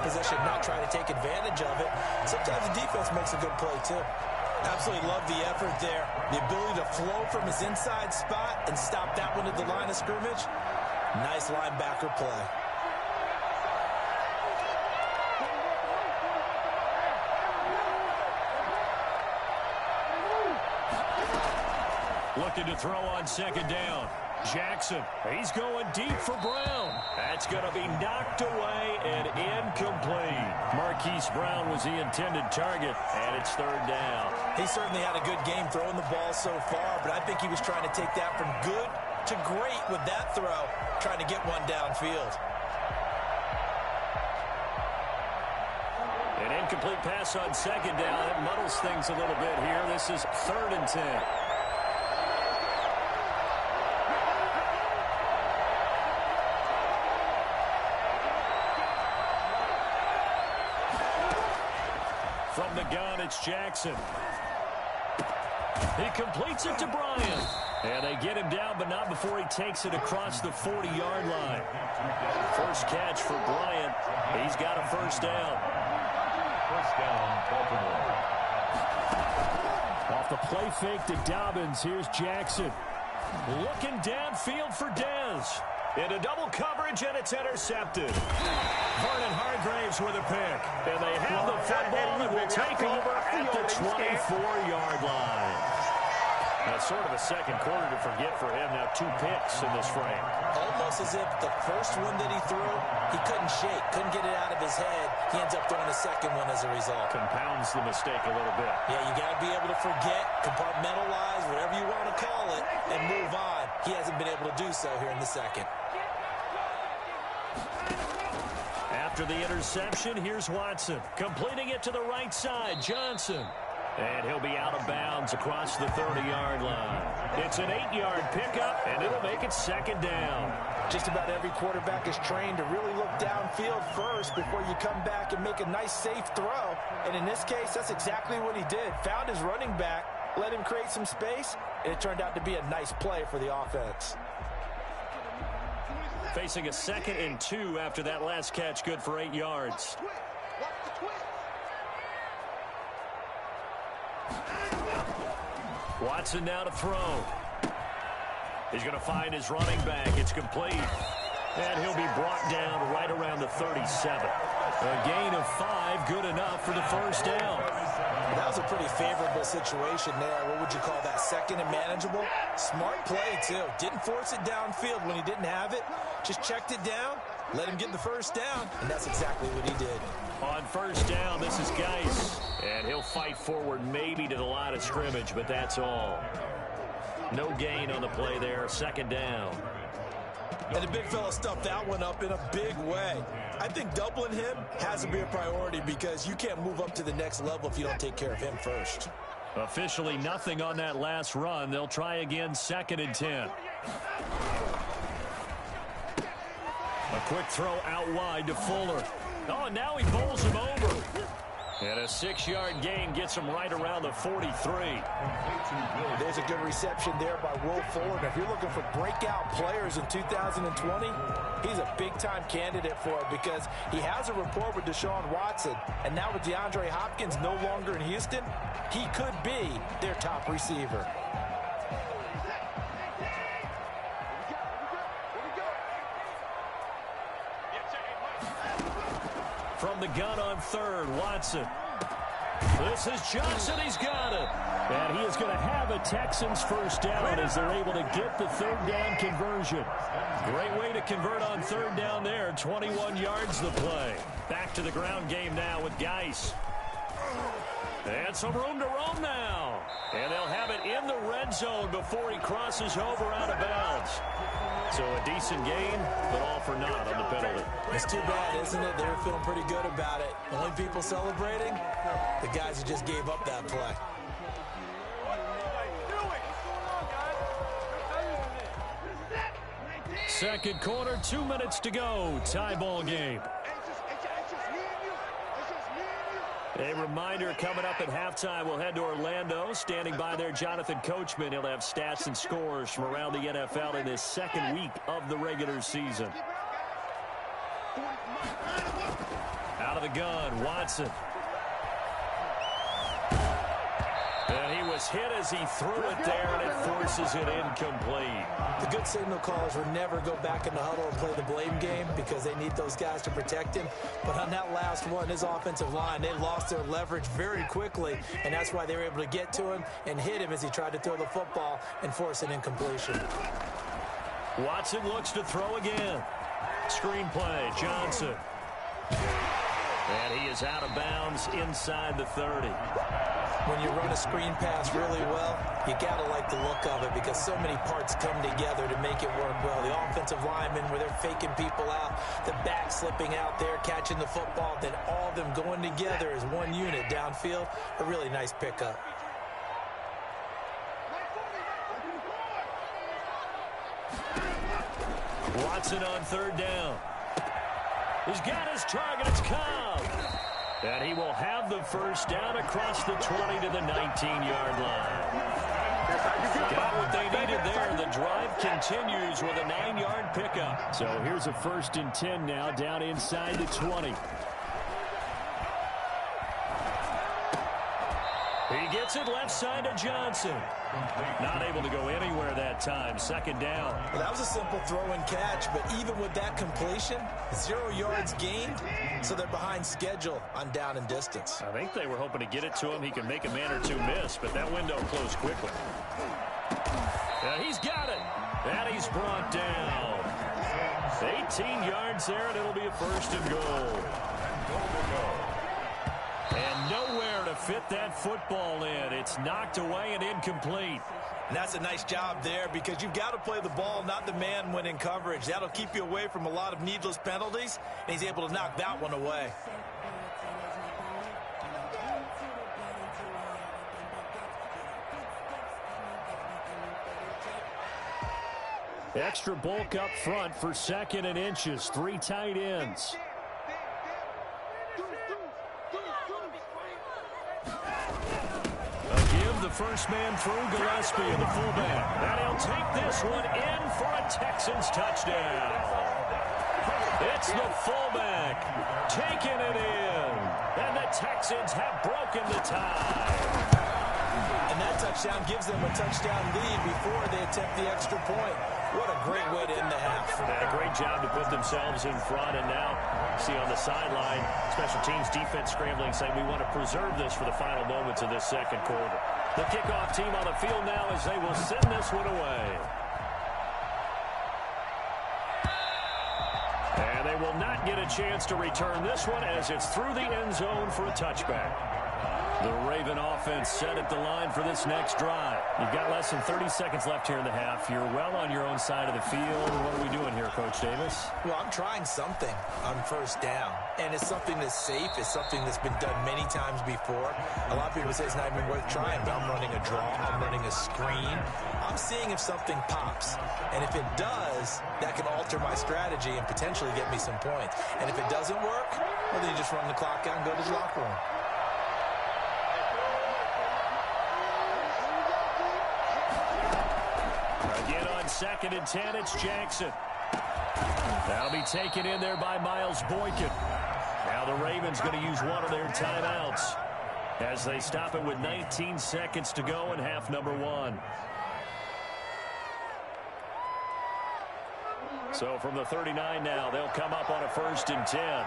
position, not try to take advantage of it. Sometimes the defense makes a good play, too. Absolutely love the effort there. The ability to flow from his inside spot and stop that one at the line of scrimmage. Nice linebacker play. Looking to throw on second down. Jackson, he's going deep for Brown. That's going to be knocked away and incomplete. Marquise Brown was the intended target, and it's third down. He certainly had a good game throwing the ball so far, but I think he was trying to take that from good to great with that throw, trying to get one downfield. An incomplete pass on second down. It muddles things a little bit here. This is 3rd and 10. From the gun, it's Jackson. He completes it to Bryant. And they get him down, but not before he takes it across the 40-yard line. First catch for Bryant. He's got a first down. First down, Baltimore. Off the play fake to Dobbins. Here's Jackson. Looking downfield for Dez. Into double coverage, and it's intercepted. Vernon Hargraves with a pick. And they have the football and will take over at the 24-yard line. That's sort of a second quarter to forget for him. Now 2 picks in this frame. Almost as if the first one that he threw, he couldn't shake, couldn't get it out of his head. He ends up throwing a second one as a result. Compounds the mistake a little bit. Yeah, you got to be able to forget, compartmentalize, whatever you want to call it, and move on. He hasn't been able to do so here in the second. After the interception, here's Watson. Completing it to the right side, Johnson. And he'll be out of bounds across the 30-yard line. It's an 8-yard pickup, and it'll make it second down. Just about every quarterback is trained to really look downfield first before you come back and make a nice, safe throw. And in this case, that's exactly what he did. Found his running back, let him create some space, and it turned out to be a nice play for the offense. Facing a 2nd and 2 after that last catch, good for 8 yards. Watson now to throw. He's going to find his running back. It's complete. And he'll be brought down right around the 37. A gain of 5, good enough for the first down. That was a pretty favorable situation there. What would you call that? 2nd and manageable? Smart play, too. Didn't force it downfield when he didn't have it. Just checked it down, let him get the first down, and that's exactly what he did. On first down, this is Geis. And he'll fight forward maybe to the line of scrimmage, but that's all. No gain on the play there. 2nd down. And the big fella stuffed that one up in a big way. I think doubling him has to be a priority because you can't move up to the next level if you don't take care of him first. Officially nothing on that last run. They'll try again, 2nd and 10. A quick throw out wide to Fuller. Oh, and now he bowls him over. And a 6-yard gain gets him right around the 43. There's a good reception there by Will Fuller. If you're looking for breakout players in 2020, he's a big-time candidate for it because he has a rapport with Deshaun Watson. And now with DeAndre Hopkins no longer in Houston, he could be their top receiver. From the gun on 3rd, Watson. This is Johnson. He's got it. And he is going to have a Texans first down as they're able to get the 3rd down conversion. Great way to convert on 3rd down there. 21 yards the play. Back to the ground game now with Geis. And some room to roam now. And they'll have it in the red zone before he crosses over out of bounds. So a decent gain, but all for naught on the penalty. It's too bad, isn't it? They were feeling pretty good about it. The only people celebrating, the guys who just gave up that play. Second quarter, 2 minutes to go. Tie ball game. A reminder coming up at halftime, we'll head to Orlando. Standing by there, Jonathan Coachman. He'll have stats and scores from around the NFL in this 2nd week of the regular season. Out of the gun. Watson. And he was hit as he threw it there, and it forces it incomplete. The good signal callers would never go back in the huddle and play the blame game because they need those guys to protect him. But on that last one, his offensive line, they lost their leverage very quickly, and that's why they were able to get to him and hit him as he tried to throw the football and force an incompletion. Watson looks to throw again. Screenplay, Johnson. And he is out of bounds inside the 30. When you run a screen pass really well, you got to like the look of it because so many parts come together to make it work well. The offensive linemen, where they're faking people out, the back slipping out there, catching the football, then all of them going together as one unit downfield. A really nice pickup. Watson on third down. He's got his target. It's Cobb. And he will have the first down across the 20 to the 19-yard line. Got what they needed there. The drive continues with a 9-yard pickup. So here's a 1st and 10 now down inside the 20. He gets it left side to Johnson. Not able to go anywhere that time. 2nd down. Well, that was a simple throw and catch, but even with that completion, 0 yards gained, so they're behind schedule on down and distance. I think they were hoping to get it to him. He could make a man or two miss, but that window closed quickly. And he's got it. And he's brought down. 18 yards there, and it'll be a 1st and goal. And nowhere to fit that football in. It's knocked away and incomplete. And that's a nice job there because you've got to play the ball, not the man when in coverage. That'll keep you away from a lot of needless penalties, and he's able to knock that one away. Extra bulk up front for 2nd and inches. 3 tight ends. The first man through, Gillespie, the fullback. And he'll take this one in for a Texans touchdown. It's the fullback taking it in. And the Texans have broken the tie. And that touchdown gives them a touchdown lead before they attempt the extra point. What a great way to end the half. Yeah, great job to put themselves in front. And now, see on the sideline, special teams defense scrambling, saying we want to preserve this for the final moments of this 2nd quarter. The kickoff team on the field now as they will send this one away. And they will not get a chance to return this one as it's through the end zone for a touchback. The Raven offense set at the line for this next drive. You've got less than 30 seconds left here in the half. You're well on your own side of the field. What are we doing here, Coach Davis? Well, I'm trying something on 1st down. And it's something that's safe. It's something that's been done many times before. A lot of people say it's not even worth trying, but I'm running a draw. I'm running a screen. I'm seeing if something pops. And if it does, that can alter my strategy and potentially get me some points. And if it doesn't work, well, then you just run the clock out and go to the locker room. Again on 2nd and 10, it's Jackson. That'll be taken in there by Miles Boykin. Now the Ravens going to use one of their timeouts as they stop it with 19 seconds to go in half number 1. So from the 39 now, they'll come up on a 1st and 10.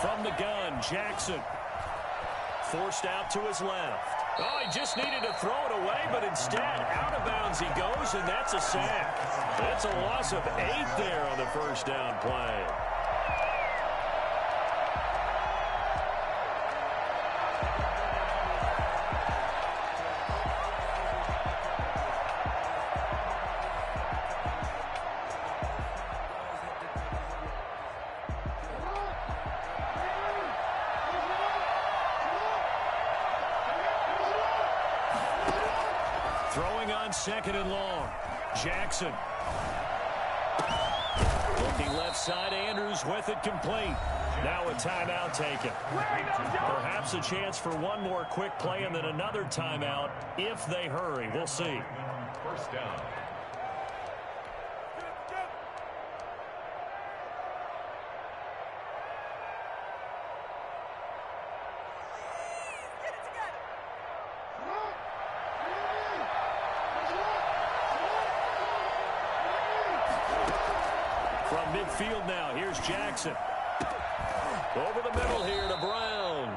From the gun, Jackson. Forced out to his left. Oh, he just needed to throw it away, but instead, out of bounds he goes, and that's a sack. That's a loss of 8 there on the 1st down play. Throwing on 2nd and long. Jackson. Looking left side, Andrews with it complete. Now a timeout taken. Perhaps a chance for one more quick play and then another timeout if they hurry. We'll see. 1st down. From midfield now, here's Jackson. Over the middle here to Brown.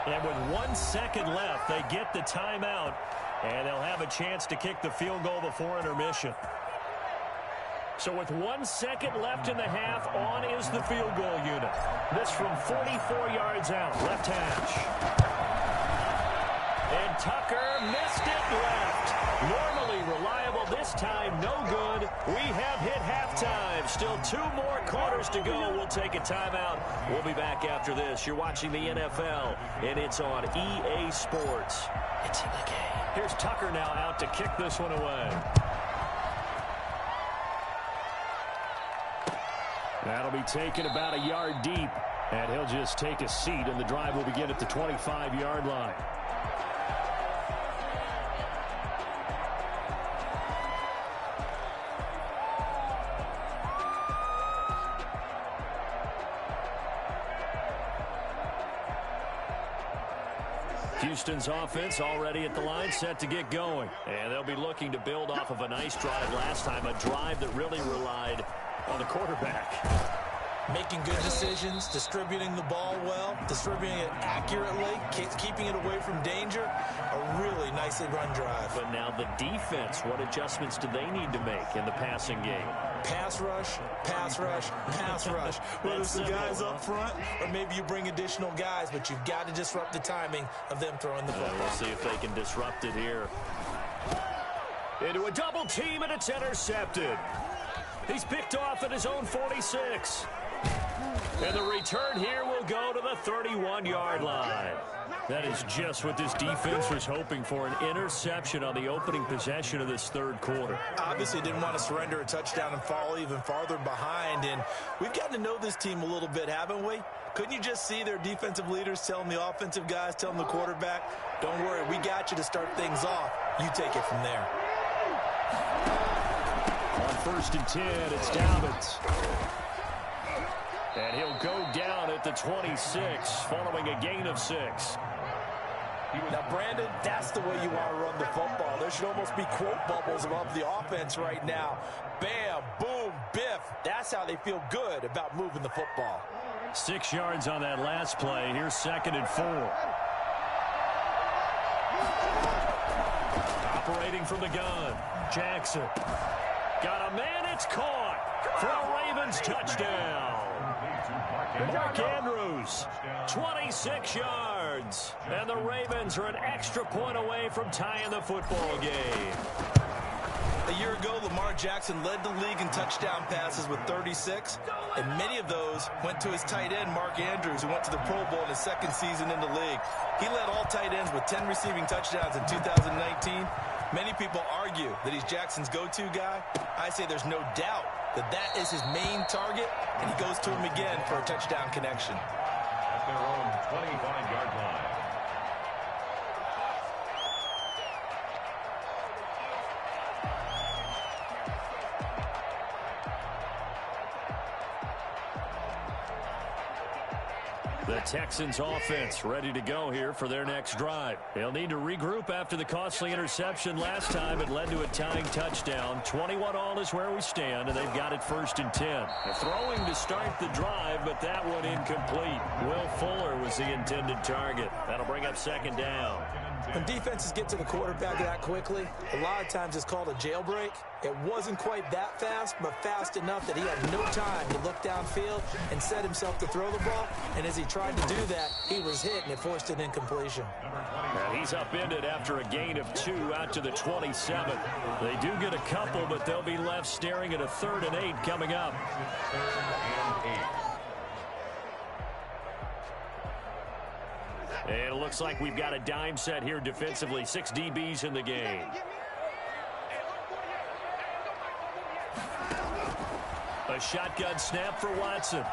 And with 1 second left, they get the timeout, and they'll have a chance to kick the field goal before intermission. So with 1 second left in the half, on is the field goal unit. This from 44 yards out, left hash. And Tucker missed it left. Normally reliable, this time no good. We have hit halftime. Still 2 more quarters to go. We'll take a timeout. We'll be back after this. You're watching the NFL, and it's on EA Sports. It's in the game. Here's Tucker now out to kick this one away. That'll be taken about a yard deep, and he'll just take a seat, and the drive will begin at the 25-yard line. Houston's offense already at the line, set to get going. And they'll be looking to build off of a nice drive last time, a drive that really relied on the quarterback. Making good decisions, distributing the ball well, distributing it accurately, keeping it away from danger. A really nicely run drive. But now the defense, what adjustments do they need to make in the passing game? Pass rush, pass rush, pass rush. Whether it's the guys up front or maybe you bring additional guys, but you've got to disrupt the timing of them throwing the football. We'll see if they can disrupt it here. Into a double team, and it's intercepted. He's picked off at his own 46. And the return here will go to the 31-yard line. That is just what this defense was hoping for, an interception on the opening possession of this third quarter. Obviously didn't want to surrender a touchdown and fall even farther behind. And we've gotten to know this team a little bit, haven't we? Couldn't you just see their defensive leaders telling the offensive guys, telling the quarterback, don't worry, we got you to start things off. You take it from there. On 1st and 10, it's Dobbins. And he'll go down at the 26, following a gain of 6. Now, Brandon, that's the way you want to run the football. There should almost be quote bubbles above the offense right now. Bam, boom, biff. That's how they feel good about moving the football. 6 yards on that last play. Here's 2nd and 4. Operating from the gun, Jackson. Got a man, it's caught for a Ravens touchdown. Mark Andrews, 26 yards. And the Ravens are an extra point away from tying the football game. A year ago, Lamar Jackson led the league in touchdown passes with 36, and many of those went to his tight end, Mark Andrews, who went to the Pro Bowl in his 2nd season in the league. He led all tight ends with 10 receiving touchdowns in 2019. Many people argue that he's Jackson's go-to guy. I say there's no doubt that that is his main target, and he goes to him again for a touchdown connection. At their own 25-yard line. The Texans offense ready to go here for their next drive. They'll need to regroup after the costly interception last time. It led to a tying touchdown. 21-all is where we stand, and they've got it 1st and 10. They're throwing to start the drive, but that one incomplete. Will Fuller was the intended target. That'll bring up 2nd down. When defenses get to the quarterback that quickly, a lot of times it's called a jailbreak. It wasn't quite that fast, but fast enough that he had no time to look downfield and set himself to throw the ball. And as he tried to do that, he was hit, and it forced an incompletion. And he's upended after a gain of 2 out to the 27. They do get a couple, but they'll be left staring at a 3rd and 8 coming up. 3rd and 8. And it looks like we've got a dime set here defensively. 6 DBs in the game. A shotgun snap for Watson.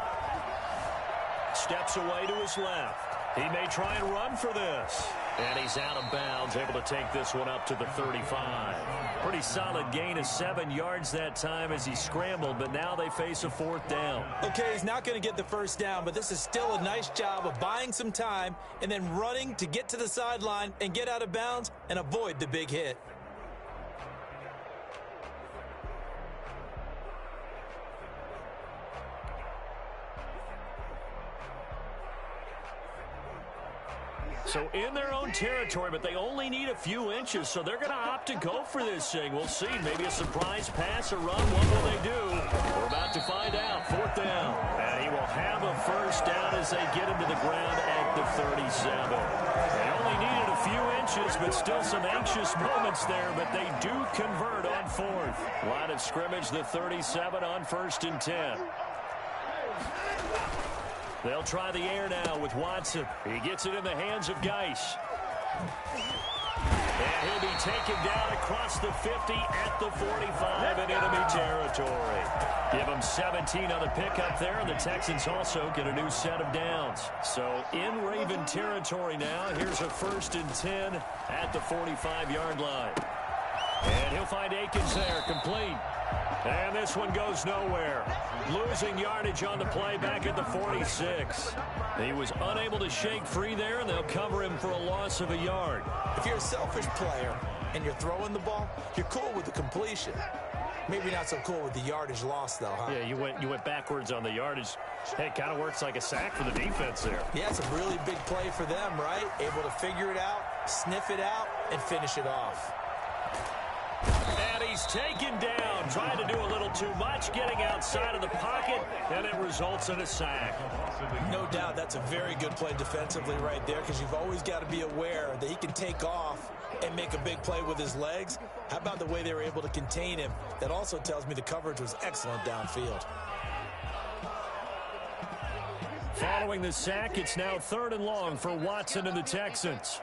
Steps away to his left. He may try and run for this. And he's out of bounds, able to take this one up to the 35. Pretty solid gain of 7 yards that time as he scrambled, but now they face a 4th down. Okay, he's not going to get the 1st down, but this is still a nice job of buying some time and then running to get to the sideline and get out of bounds and avoid the big hit. So in their own territory, but they only need a few inches, so they're going to opt to go for this thing. We'll see. Maybe a surprise pass or run. What will they do? We're about to find out. 4th down. And he will have a first down as they get him to the ground at the 37. They only needed a few inches, but still some anxious moments there, but they do convert on 4th. Line of scrimmage, the 37 on 1st and 10. They'll try the air now with Watson. He gets it in the hands of Geis. And he'll be taken down across the 50 at the 45 in enemy territory. Give him 17 on the pickup there, and the Texans also get a new set of downs. So in Raven territory now, here's a 1st and 10 at the 45-yard line. And he'll find Akins there, complete. And this one goes nowhere. Losing yardage on the play back at the 46. He was unable to shake free there, and they'll cover him for a loss of a yard. If you're a selfish player and you're throwing the ball, you're cool with the completion. Maybe not so cool with the yardage loss, though, huh? Yeah, you went backwards on the yardage. Hey, it kind of works like a sack for the defense there. Yeah, it's a really big play for them, right? Able to figure it out, sniff it out, and finish it off. And he's taken down, trying to do a little too much, getting outside of the pocket, and it results in a sack. No doubt that's a very good play defensively right there, because you've always got to be aware that he can take off and make a big play with his legs. How about the way they were able to contain him? That also tells me the coverage was excellent downfield. Following the sack, it's now 3rd and long for Watson and the Texans.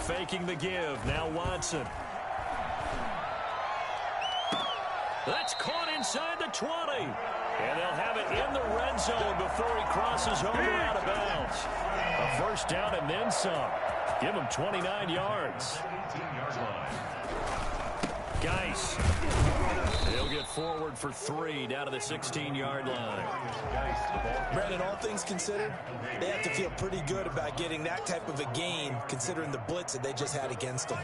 Faking the give, now Watson. That's caught inside the 20. And they'll have it in the red zone before he crosses over out of bounds. A first down and then some. Give him 29 yards. Geis. He'll get forward for 3 down to the 16-yard line. Brandon, all things considered, they have to feel pretty good about getting that type of a gain, considering the blitz that they just had against them.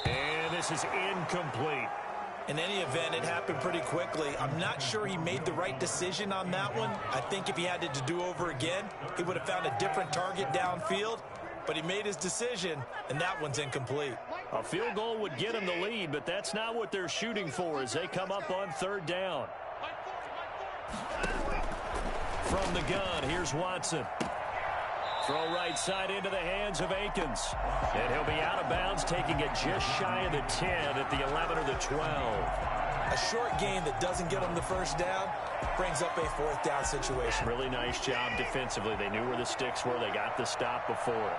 And this is incomplete. In any event, it happened pretty quickly. I'm not sure he made the right decision on that one. I think if he had it to do over again, he would have found a different target downfield. But he made his decision, and that one's incomplete. A field goal would get him the lead, but that's not what they're shooting for as they come up on 3rd down. From the gun, here's Watson. Throw right side into the hands of Akins. And he'll be out of bounds, taking it just shy of the 10 at the 11 or the 12. A short game that doesn't get him the first down brings up a 4th down situation. Really nice job defensively. They knew where the sticks were. They got the stop before.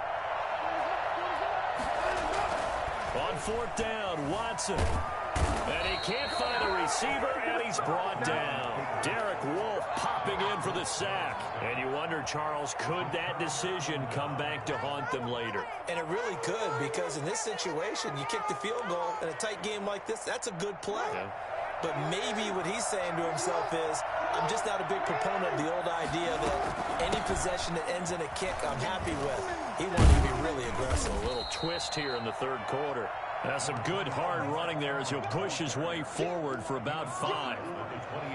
On 4th down, Watson. And he can't find a receiver, and he's brought down. Derek Wolfe popping in for the sack. And you wonder, Charles, could that decision come back to haunt them later? And it really could, because in this situation, you kick the field goal in a tight game like this, that's a good play. Yeah. But maybe what he's saying to himself is, I'm just not a big proponent of the old idea that any possession that ends in a kick I'm happy with. He wanted to be really aggressive. A little twist here in the 3rd quarter. Some good hard running there as he'll push his way forward for about 5.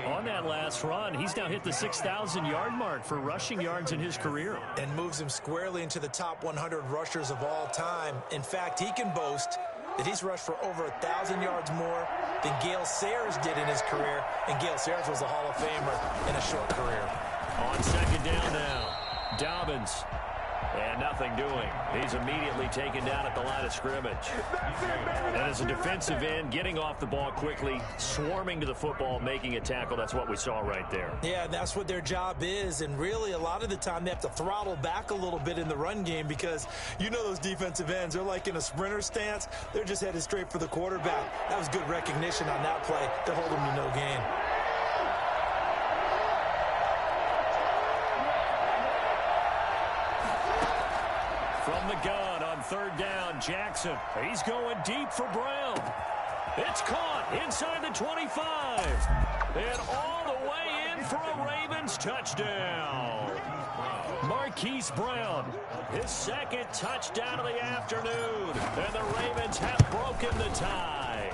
On that last run, he's now hit the 6,000-yard mark for rushing yards in his career. And moves him squarely into the top 100 rushers of all time. In fact, he can boast that he's rushed for over 1,000 yards more than Gale Sayers did in his career. And Gale Sayers was a Hall of Famer in a short career. On 2nd down now, Dobbins. And nothing doing. He's immediately taken down at the line of scrimmage. And as a defensive end, getting off the ball quickly, swarming to the football, making a tackle, that's what we saw right there. Yeah, and that's what their job is. And really, a lot of the time, they have to throttle back a little bit in the run game because you know those defensive ends, they're like in a sprinter stance. They're just headed straight for the quarterback. That was good recognition on that play to hold them to no gain. From the gun on 3rd down, Jackson. He's going deep for Brown. It's caught inside the 25. And all the way in for a Ravens touchdown. Marquise Brown, his 2nd touchdown of the afternoon. And the Ravens have broken the tie.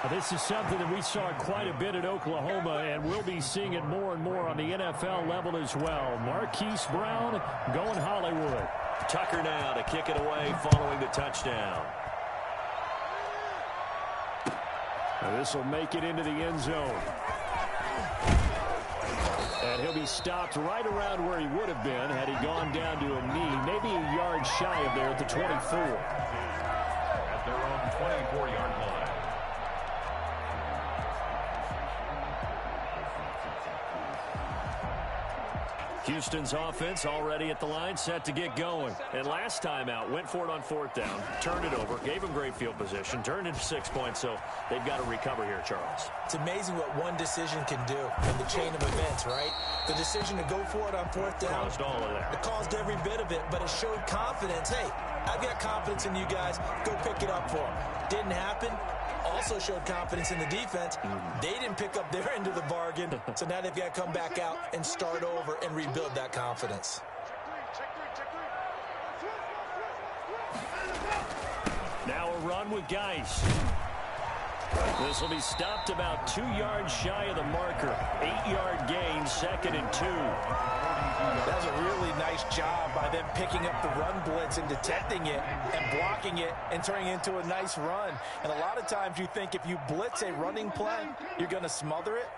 This is something that we saw quite a bit at Oklahoma, and we'll be seeing it more and more on the NFL level as well. Marquise Brown going Hollywood. Tucker now to kick it away following the touchdown. This will make it into the end zone. And he'll be stopped right around where he would have been had he gone down to a knee, maybe a yard shy of there at the 24. At their own 24-yard line. Houston's offense already at the line, set to get going. And last time out, went for it on 4th down, turned it over, gave him great field position, turned into 6 points, so they've got to recover here, Charles. It's amazing what one decision can do in the chain of events, right? The decision to go for it on 4th down. Caused all of that. It caused every bit of it, but it showed confidence. Hey, I've got confidence in you guys. Go pick it up for them. Didn't happen. Also showed confidence in the defense. They didn't pick up their end of the bargain, so now they've got to come back out and start over and rebuild that confidence. Now a run with Geis. This will be stopped about 2 yards shy of the marker. 8-yard gain, 2nd and 2. That's a really nice job by them picking up the run blitz and detecting it and blocking it and turning it into a nice run. And a lot of times you think if you blitz a running play, you're going to smother it.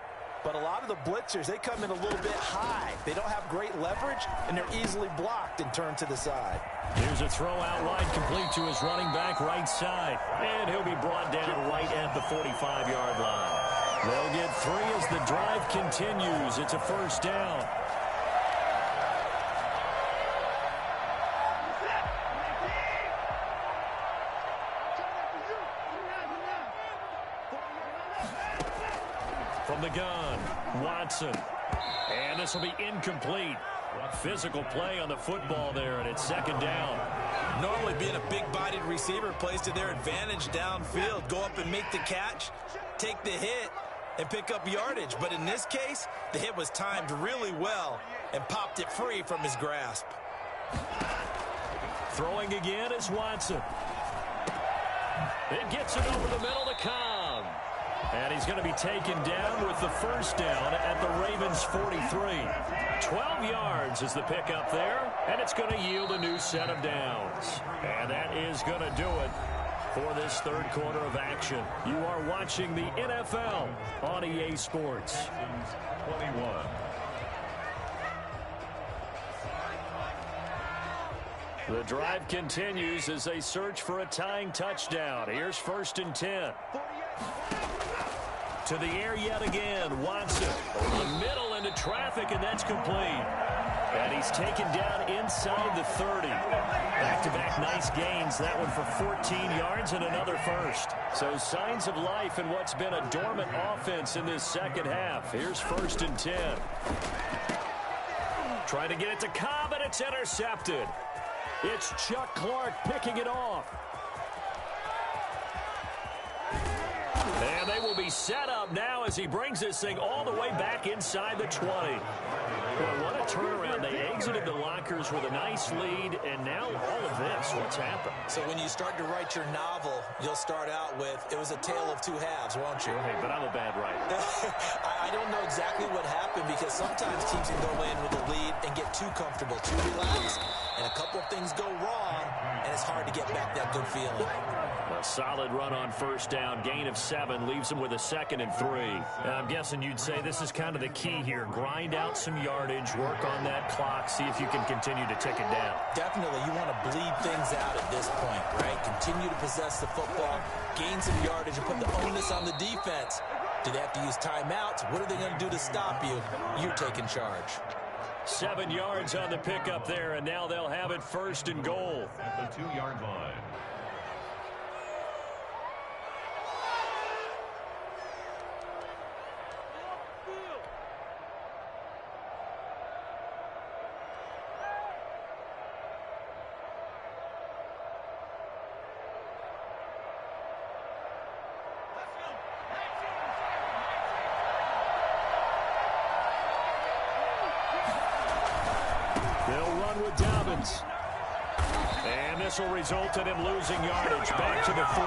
But a lot of the blitzers, they come in a little bit high. They don't have great leverage, and they're easily blocked and turned to the side. Here's a throw out wide, complete to his running back right side. And he'll be brought down right at the 45-yard line. They'll get 3 as the drive continues. It's a 1st down. From the gun, Watson. And this will be incomplete. Physical play on the football there, and it's 2nd down. Normally being a big-bodied receiver plays to their advantage downfield. Go up and make the catch, take the hit, and pick up yardage. But in this case, the hit was timed really well and popped it free from his grasp. Throwing again is Watson. It gets it over the middle to Cobb. And he's going to be taken down with the 1st down at the Ravens' 43. 12 yards is the pickup there, and it's going to yield a new set of downs. And that is going to do it for this 3rd quarter of action. You are watching the NFL on EA Sports. 21. The drive continues as they search for a tying touchdown. Here's 1st and 10. To the air yet again. Watson over the middle into traffic, and that's complete. And he's taken down inside the 30. Back-to-back nice gains. That one for 14 yards and another 1st. So signs of life in what's been a dormant offense in this 2nd half. Here's 1st and 10. Trying to get it to Cobb, and it's intercepted. It's Chuck Clark picking it off. And they will be set up now as he brings this thing all the way back inside the 20. Boy, what a turnaround. They exited the lockers with a nice lead, and now all of this, what's happened? So when you start to write your novel, you'll start out with, it was a tale of 2 halves, won't you? Hey, but I'm a bad writer. I don't know exactly what happened because sometimes teams can go in with a lead and get too comfortable, too relaxed, and a couple of things go wrong, and it's hard to get back that good feeling. A solid run on 1st down. Gain of 7 leaves him with a 2nd and 3. I'm guessing you'd say this is kind of the key here. Grind out some yardage, work on that clock, see if you can continue to tick it down. Definitely, you want to bleed things out at this point, right? Continue to possess the football, gain some yardage, and put the onus on the defense. Do they have to use timeouts? What are they going to do to stop you? You're taking charge. 7 yards on the pickup there, and now they'll have it 1st and goal. At the 2-yard line. They'll run with Dobbins. And this will result in him losing yardage back to the 3.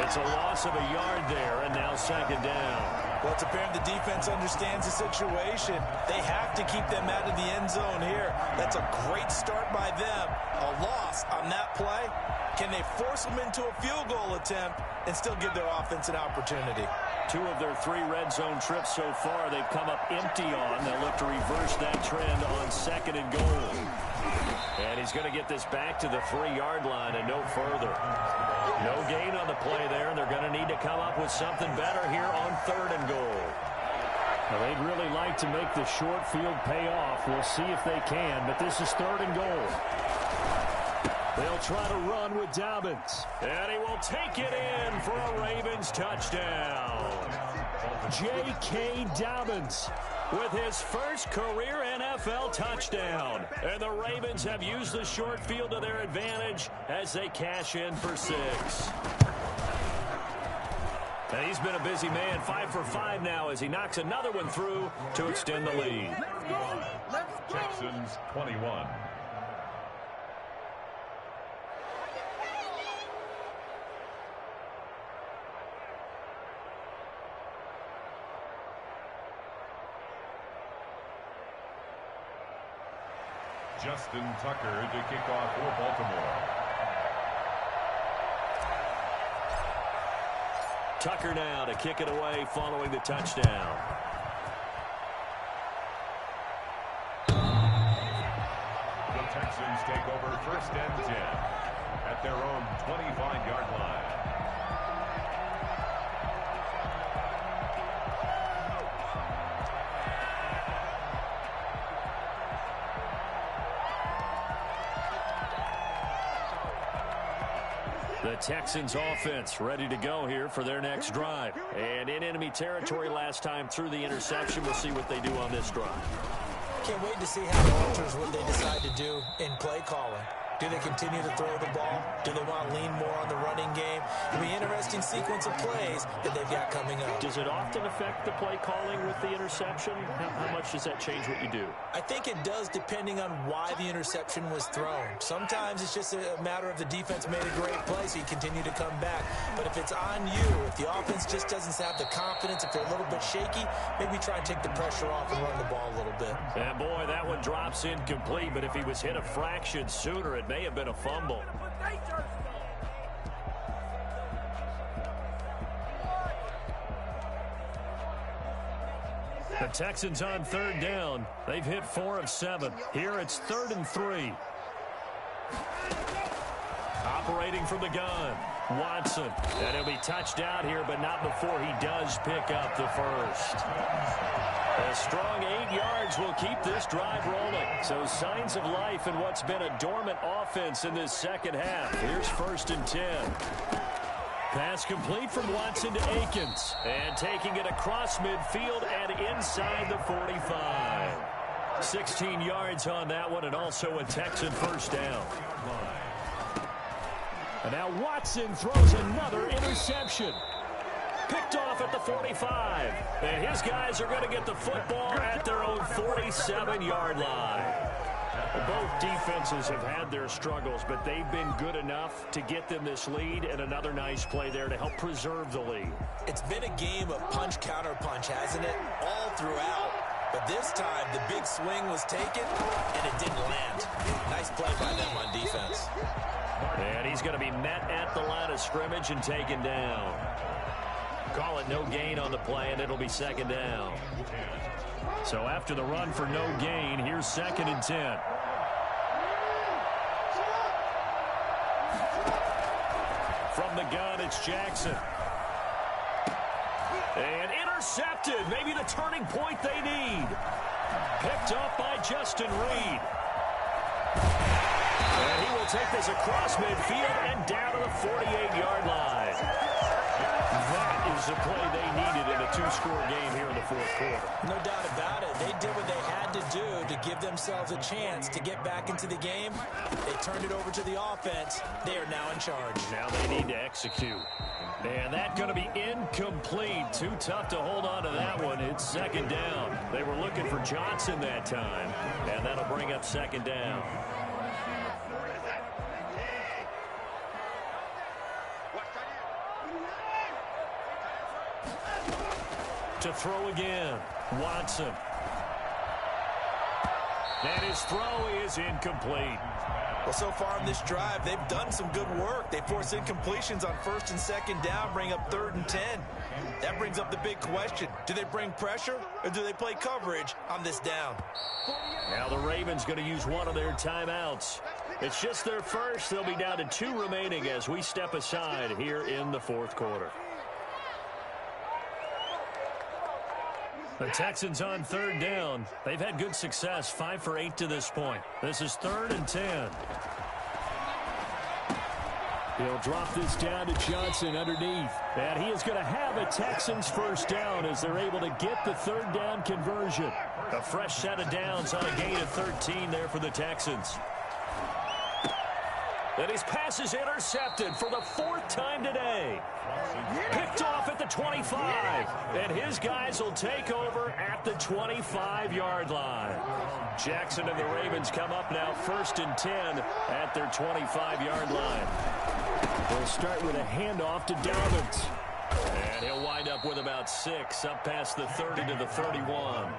It's a loss of a yard there, and now second down. Well, it's apparent the defense understands the situation. They have to keep them out of the end zone here. That's a great start by them. A loss on that play. Can they force them into a field goal attempt and still give their offense an opportunity? 2 of their 3 red zone trips so far they've come up empty on. They'll look to reverse that trend on second and goal. And he's going to get this back to the 3-yard line and no further. No gain on the play there, and they're going to need to come up with something better here on third and goal. Well, they'd really like to make the short field pay off. We'll see if they can, but this is third and goal. They'll try to run with Dobbins. And he will take it in for a Ravens touchdown. J.K. Dobbins with his first career NFL touchdown. And the Ravens have used the short field to their advantage as they cash in for 6. And he's been a busy man, 5 for 5 now as he knocks another one through to extend the lead. Texans 21. Justin Tucker to kick off for Baltimore. Tucker now to kick it away following the touchdown. The Texans take over first and 10 at their own 25-yard line. The Texans offense ready to go here for their next drive. And in enemy territory last time through the interception. We'll see what they do on this drive. Can't wait to see how it alters what they decide to do in play calling. Do they continue to throw the ball? Do they want to lean more on the running game? It'll be an interesting sequence of plays that they've got coming up. Does it often affect the play calling with the interception? How much does that change what you do? I think it does depending on why the interception was thrown. Sometimes it's just a matter of the defense made a great play, so you continue to come back. But if it's on you, if the offense just doesn't have the confidence, if they're a little bit shaky, maybe try and take the pressure off and run the ball a little bit. And boy, that one drops incomplete, but if he was hit a fraction sooner, it may have been a fumble. The Texans on third down. They've hit 4 of 7. Here it's 3rd and 3. Operating from the gun, Watson. And he'll be touched out here, but not before he does pick up the first. A strong 8 yards will keep this drive rolling. So signs of life in what's been a dormant offense in this second half. Here's 1st and 10. Pass complete from Watson to Akins. And taking it across midfield and inside the 45. 16 yards on that one, and also a Texan first down. And now Watson throws another interception. Picked off at the 45. And his guys are going to get the football at their own 47-yard line. Both defenses have had their struggles, but they've been good enough to get them this lead, and another nice play there to help preserve the lead. It's been a game of punch-counter-punch, hasn't it? All throughout. But this time, the big swing was taken, and it didn't land. Nice play by them on defense. And he's going to be met at the line of scrimmage and taken down. Call it no gain on the play, and it'll be second down. So after the run for no gain, here's 2nd and 10. From the gun, it's Jackson. And intercepted. Maybe the turning point they need. Picked up by Justin Reed. And he will take this across midfield and down to the 48-yard line. That is the play they needed in a 2-score game here in the 4th quarter. No doubt about it. They did what they had to do to give themselves a chance to get back into the game. They turned it over to the offense. They are now in charge. Now they need to execute. And that's going to be incomplete. Too tough to hold on to that one. It's second down. They were looking for Johnson that time. And that'll bring up second down. To throw again, Watson. And his throw is incomplete. Well, so far in this drive, they've done some good work. They force incompletions on 1st and 2nd down, bring up 3rd and 10. That brings up the big question. Do they bring pressure or do they play coverage on this down? Now the Ravens going to use one of their timeouts. It's just their first. They'll be down to 2 remaining as we step aside here in the 4th quarter. The Texans on 3rd down. They've had good success, 5 for 8 to this point. This is 3rd and 10. He'll drop this down to Johnson underneath. And he is going to have a Texans first down as they're able to get the 3rd down conversion. A fresh set of downs on a gain of 13 there for the Texans. And his pass is intercepted for the 4th time today. Picked off at the 25. And his guys will take over at the 25-yard line. Jackson and the Ravens come up now 1st and 10 at their 25-yard line. They'll start with a handoff to Dobbins. And he'll wind up with about 6 up past the 30 to the 31.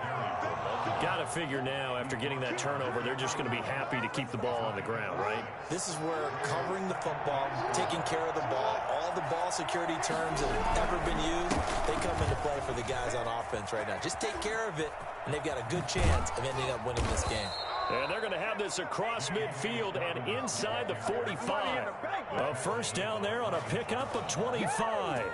Got to figure now, after getting that turnover, they're just going to be happy to keep the ball on the ground, right? This is where covering the football, taking care of the ball, all the ball security terms that have ever been used, they come into play for the guys on offense right now. Just take care of it, and they've got a good chance of ending up winning this game. And they're going to have this across midfield and inside the 45. A first down there on a pickup of 25.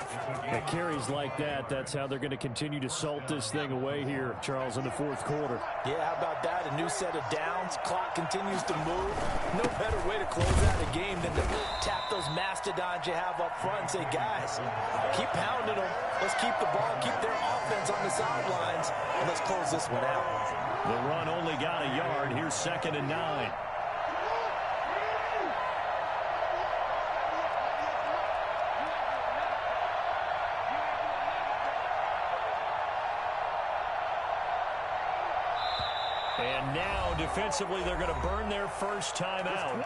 The carries like that, that's how they're going to continue to salt this thing away here, Charles, in the 4th quarter. Yeah, how about that? A new set of downs. Clock continues to move. No better way to close out a game than to tap those mastodons you have up front and say, guys, keep pounding them. Let's keep the ball, keep their offense on the sidelines, and let's close this one out. The run only got a yard. Here's 2nd and 9. And now, defensively, they're going to burn their first time out.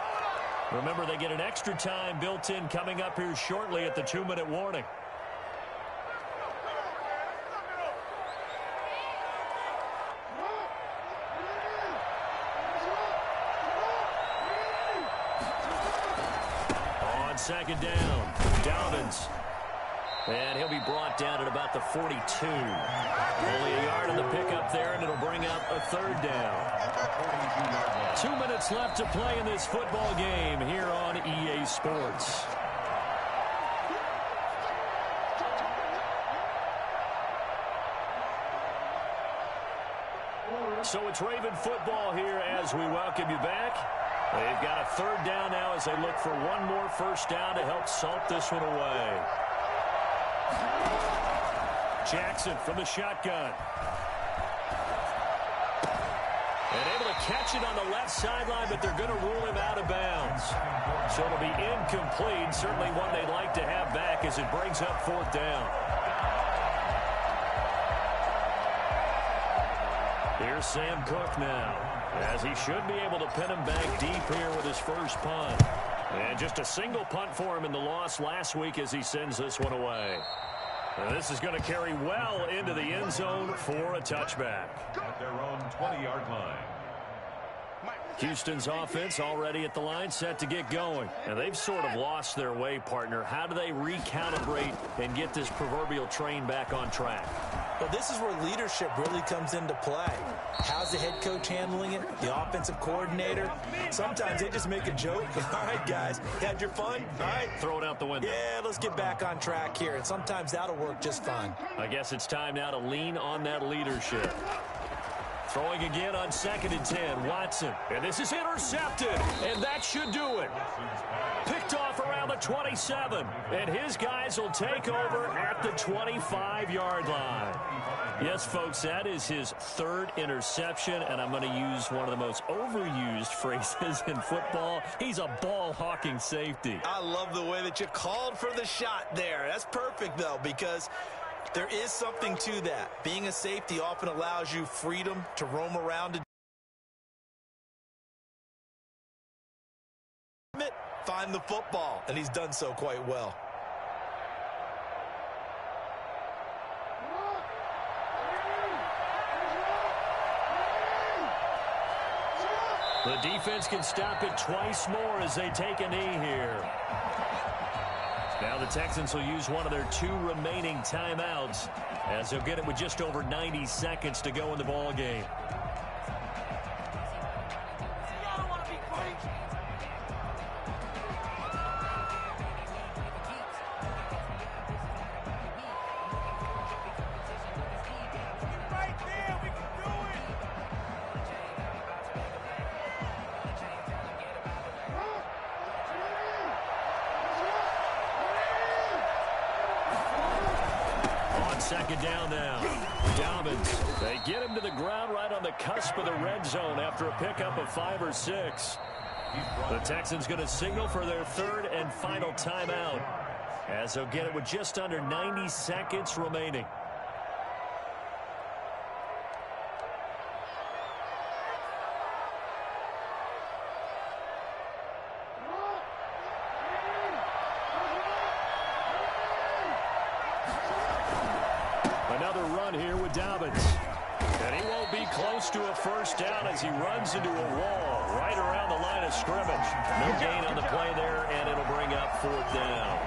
Remember, they get an extra time built in coming up here shortly at the 2-minute warning. On 2nd down, Dobbins. And he'll be brought down at about the 42. Only a yard on the pickup there, and it'll bring up a 3rd down. 2 minutes left to play in this football game here on EA Sports. So it's Raven football here as we welcome you back. They've got a 3rd down now as they look for one more first down to help salt this one away. Jackson from the shotgun. And able to catch it on the left sideline, but they're going to rule him out of bounds. So it'll be incomplete. Certainly one they'd like to have back as it brings up 4th down. Here's Sam Cook now, as he should be able to pin him back deep here with his first punt. And just a single punt for him in the loss last week as he sends this one away. And this is going to carry well into the end zone for a touchback. At their own 20-yard line. Houston's offense already at the line, set to get going. And they've sort of lost their way, partner. How do they recalibrate and get this proverbial train back on track? Well, this is where leadership really comes into play. How's the head coach handling it? The offensive coordinator? Sometimes they just make a joke. All right, guys, had your fun? All right. Throw it out the window. Yeah, let's get back on track here. And sometimes that'll work just fine. I guess it's time now to lean on that leadership. Throwing again on 2nd and 10, Watson. And this is intercepted, and that should do it. Picked off around the 27, and his guys will take over at the 25-yard line. Yes, folks, that is his 3rd interception, and I'm going to use one of the most overused phrases in football. He's a ball-hawking safety. I love the way that you called for the shot there. That's perfect, though, because there is something to that. Being a safety often allows you freedom to roam around and find the football, and he's done so quite well. The defense can stop it twice more as they take a knee here. Now the Texans will use one of their 2 remaining timeouts as they'll get it with just over 90 seconds to go in the ball game. Second down now. Dobbins. They get him to the ground right on the cusp of the red zone after a pickup of 5 or 6. The Texans going to signal for their 3rd and final timeout as they'll get it with just under 90 seconds remaining. Another run here with Dobbins. And he won't be close to a first down as he runs into a wall right around the line of scrimmage. No gain on the play there, and it'll bring up 4th down.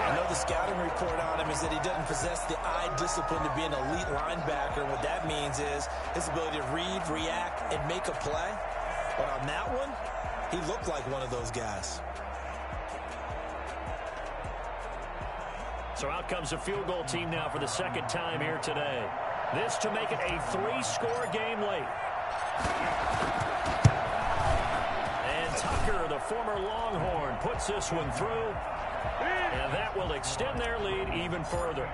I know the scouting report on him is that he doesn't possess the eye discipline to be an elite linebacker. What that means is his ability to read, react, and make a play. But on that one, he looked like one of those guys. So out comes the field goal team now for the 2nd time here today. This to make it a 3-score game late. And Tucker, the former Longhorn, puts this one through. And that will extend their lead even further.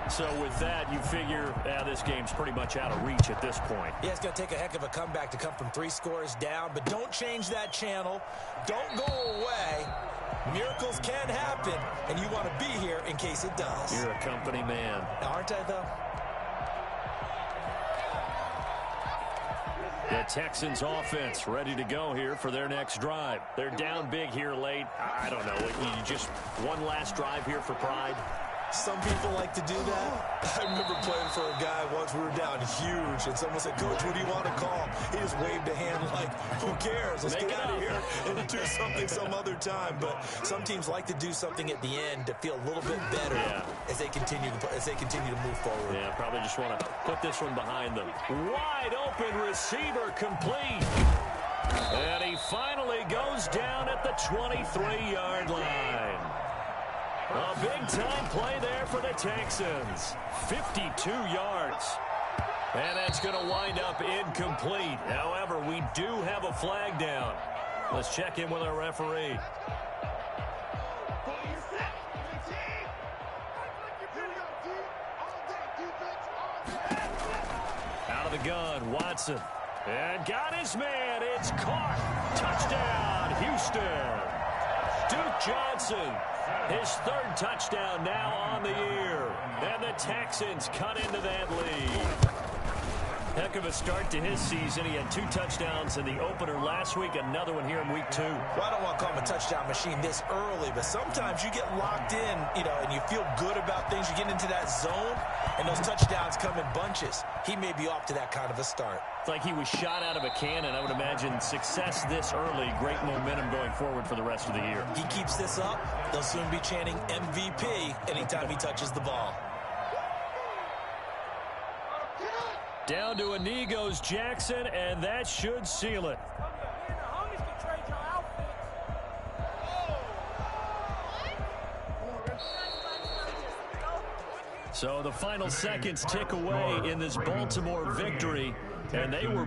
So with that, you figure this game's pretty much out of reach at this point. Yeah, it's going to take a heck of a comeback to come from 3 scores down. But don't change that channel. Don't go away. Miracles can happen, and you want to be here in case it does. You're a company man. Aren't I, though? The Texans offense ready to go here for their next drive. They're down big here late. I don't know. You just one last drive here for pride. Some people like to do that. I remember playing for a guy once. We were down huge, and someone said, "Coach, what do you want to call?" He just waved a hand like, "Who cares? Let's get out of here and do something some other time." But some teams like to do something at the end to feel a little bit better as they continue to move forward. Yeah, probably just want to put this one behind them. Wide open receiver complete. And he finally goes down at the 23-yard line. A big-time play there for the Texans. 52 yards. And that's going to wind up incomplete. However, we do have a flag down. Let's check in with our referee. Out of the gun, Watson. And got his man. It's caught. Touchdown, Houston. Duke Johnson. His 3rd touchdown now on the year. And the Texans cut into that lead. Heck of a start to his season. He had 2 touchdowns in the opener last week, another one here in week 2. Well, I don't want to call him a touchdown machine this early, but sometimes you get locked in, and you feel good about things. You get into that zone, and those touchdowns come in bunches. He may be off to that kind of a start. It's like he was shot out of a cannon. I would imagine success this early, great momentum going forward for the rest of the year. He keeps this up, they'll soon be chanting MVP anytime he touches the ball. Down to a knee goes Jackson, and that should seal it. So the final seconds tick away in this Baltimore victory, and they were